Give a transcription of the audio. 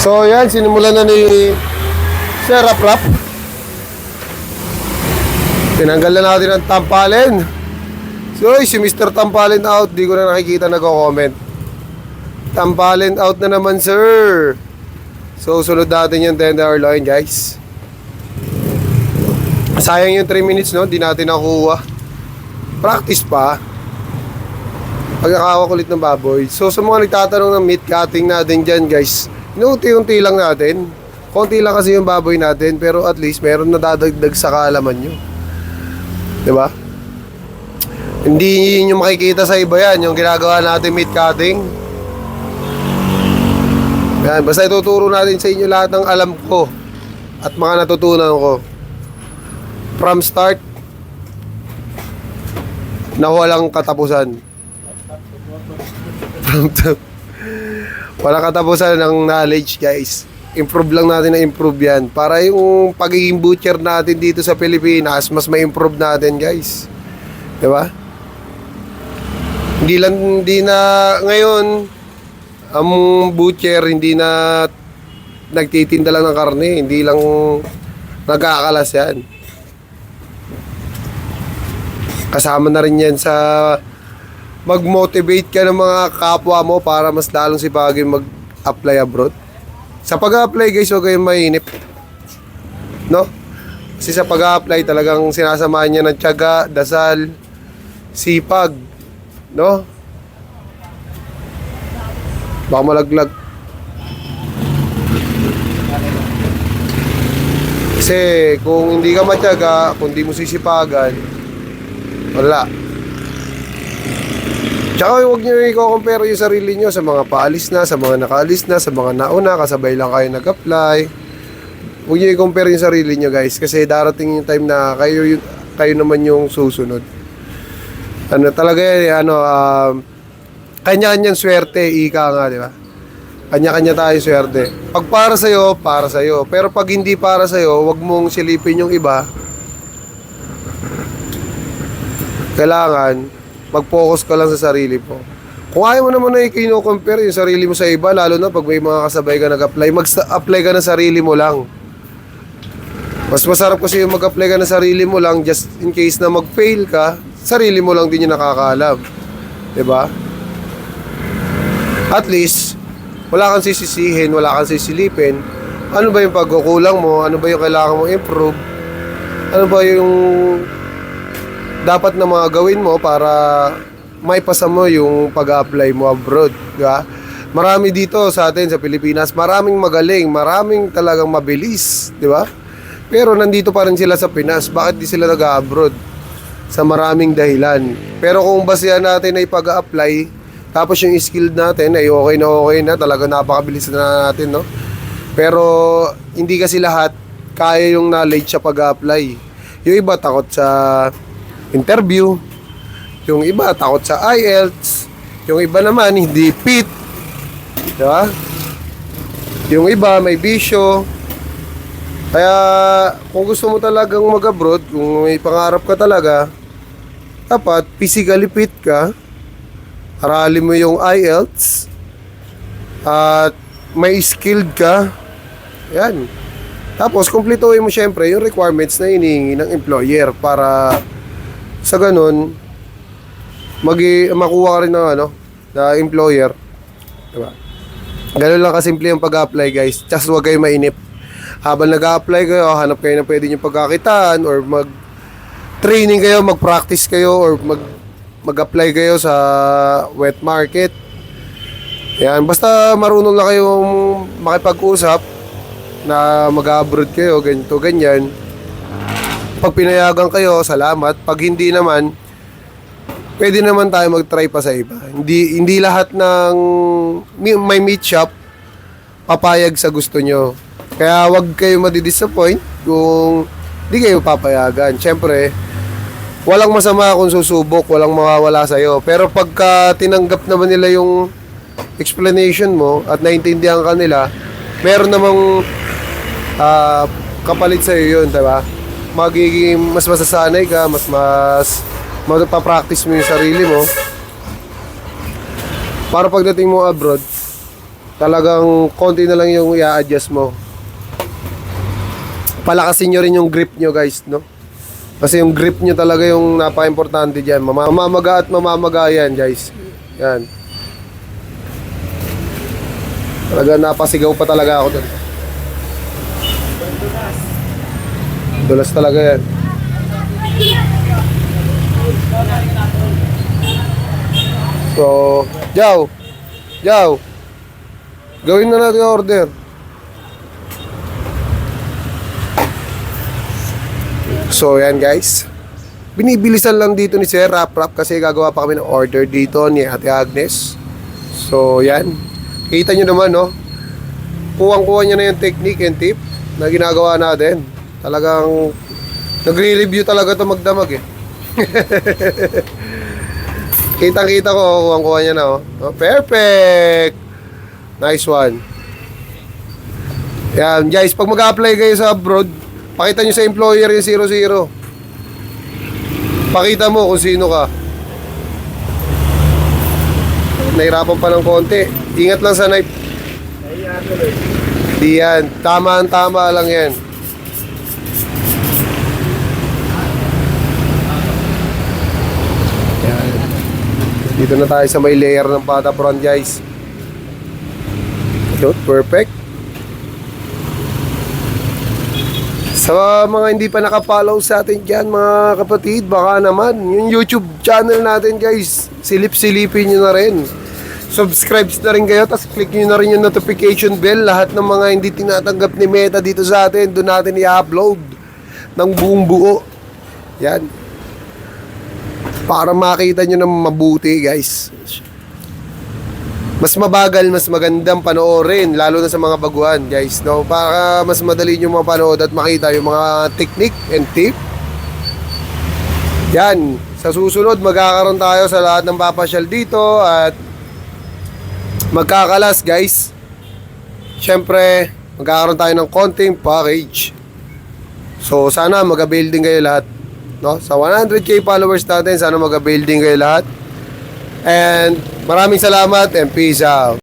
So yan, sinimulan na ni Sir Rap. Tinanggal na natin ang tampalin. So si Mr. Tampalin out. Di ko na nakikita nagko-comment. Tampalin out na naman, sir. So sunod natin yung tenderloin, guys. Sayang yung 3 minutes, no? Di natin nakuha. Practice pa. Pagkakawa kulit ng baboy. So sa mga nagtatanong ng meat cutting natin dyan, guys, inuunti-unti lang natin. Konti lang kasi yung baboy natin, pero at least meron na dadagdag sa kaalaman nyo. Diba? Hindi nyo makikita sa iba yan, yung ginagawa natin meat cutting. Yan, basta ituturo natin sa inyo lahat ng alam ko at mga natutunan ko. From start na walang katapusan. Walang katapusan ng knowledge, guys. Improve lang natin na improve yan. Para yung pagiging butcher natin dito sa Pilipinas, mas ma-improve natin, guys. Diba? Hindi na ngayon ang butcher hindi na nagtitinda lang ng karne, hindi lang nagkakalas yan. Kasama na rin yan sa mag-motivate ka ng mga kapwa mo para mas lalong sipagin mag-apply abroad. Sa pag-apply, guys, huwag kayong mainip, no? Kasi sa pag-apply talagang sinasamahan niya ng tiyaga, dasal, sipag, no? Baka malaglag. Kasi kung hindi ka matyaga, kung hindi mo sisipagan, wala. Tsaka huwag nyo i-compare yung sarili nyo sa mga paalis na, sa mga nakaalis na, sa mga nauna, kasabay lang kayo nag-apply. Huwag nyo i-compare yung sarili nyo, guys, kasi darating yung time na kayo naman yung susunod. Ano talaga yan, kanya-kanyang swerte, ika nga, di ba? Kanya-kanya tayo swerte. Pag para sa'yo, para sa'yo. Pero pag hindi para sa'yo, huwag mong silipin yung iba. Kailangan mag-focus ka lang sa sarili mo. Kung ayaw mo naman na i-compare yung sarili mo sa iba, lalo na pag may mga kasabay ka nag-apply, mag-apply ka ng sarili mo lang. Mas masarap kasi yung mag-apply ka ng sarili mo lang, just in case na mag-fail ka, sarili mo lang din yung nakakaalam. Diba? At least, wala kang sisisihin, wala kang sisilipin. Ano ba yung pagkukulang mo? Ano ba yung kailangan mo improve? Ano ba yung dapat na mga gawin mo para maipasa mo yung pag-apply mo abroad, di ba? Marami dito sa atin sa Pilipinas, maraming magaling, maraming talagang mabilis, di ba? Pero nandito pa rin sila sa Pinas. Bakit di sila nag-abroad? Sa maraming dahilan. Pero kung basehan natin ay pag-apply, tapos yung skill natin ay okay na, talaga napakabilis na natin, no? Pero hindi kasi lahat kaya yung knowledge sa pag-apply. Yung iba takot sa interview, yung iba takot sa IELTS, yung iba naman hindi fit, diba? Yung iba may bisyo. Kaya kung gusto mo talagang mag-abroad, kung may pangarap ka talaga, dapat physically fit ka, aralin mo yung IELTS, at may skilled ka. Yan. Tapos kumpletuhin mo syempre yung requirements na hinihingi ng employer para sa ganun makuha ka rin ng na employer, diba? Ganun lang kasimple yung pag-apply, guys. Just huwag kayo mainip. Habang nag-apply kayo, hanap kayo ng pwede nyo pagkakitaan, or mag-training kayo, mag-practice kayo, or mag-apply kayo sa wet market. Yan, basta marunong na kayong makipag-usap na mag-abroad kayo, ganito, ganyan. Pag pinayagan kayo, salamat. Pag hindi naman, pwede naman tayo mag-try pa sa iba. Hindi lahat ng may meat shop papayag sa gusto nyo. Kaya wag kayo madi-disappoint kung hindi kayo papayagan. Siyempre, walang masama kung susubok, walang mawawala sa'yo. Pero pagka tinanggap naman nila yung explanation mo at naintindihan ka nila, meron namang kapalit sa'yo yun, diba? Magiging mas masasanay ka, mas mapapractice mo yung sarili mo para pagdating mo abroad, talagang konti na lang yung i-adjust mo. Palakasin nyo rin yung grip nyo guys, no? Kasi yung grip nyo talaga yung napaka-importante dyan. Mamamaga at mamamaga yan guys. Yan. Talaga napasigaw pa talaga ako dun. Dulas talaga yan. So, Jaw, gawin na natin yung order. So, yan guys. Binibilisan lang dito ni Sir Rap kasi gagawa pa kami ng order dito ni Ate Agnes. So, yan. Kita nyo naman, no? Kuwang-kuha niya na yung technique and tip na ginagawa natin. Talagang nagre-review talaga to magdamag eh. Kitang-kita ko, kuwang-kuha niya na, oh. Oh, perfect! Nice one. Yan, guys, pag mag-apply kayo sa abroad, pakita nyo sa employer yung 00. Pakita mo kung sino ka. Nahirapan pa ng konti. Ingat lang sa knife. Di yan. Tama lang yan. Dito na tayo sa may layer ng patapron guys. Ito, perfect. Sa mga hindi pa nakapollow sa atin dyan mga kapatid, baka naman yung YouTube channel natin guys, silip-silipin nyo na rin. Subscribe na rin kayo, tapos click nyo na rin yung notification bell. Lahat ng mga hindi tinatanggap ni Meta dito sa atin, doon natin i-upload ng buong buo. Yan. Para makita nyo na mabuti guys. Mas mabagal, mas magandang panoorin, lalo na sa mga baguhan guys, no? Para mas madali nyo mapanood at makita yung mga technique and tip. Yan. Sa susunod, magkakaroon tayo sa lahat ng papasyal dito at magkakalas guys. Siyempre, magkakaroon tayo ng konting package. So, sana mag-avail din kayo lahat. No? Sa 100k followers natin, sana mag-avail din kayo lahat. And maraming salamat and peace out.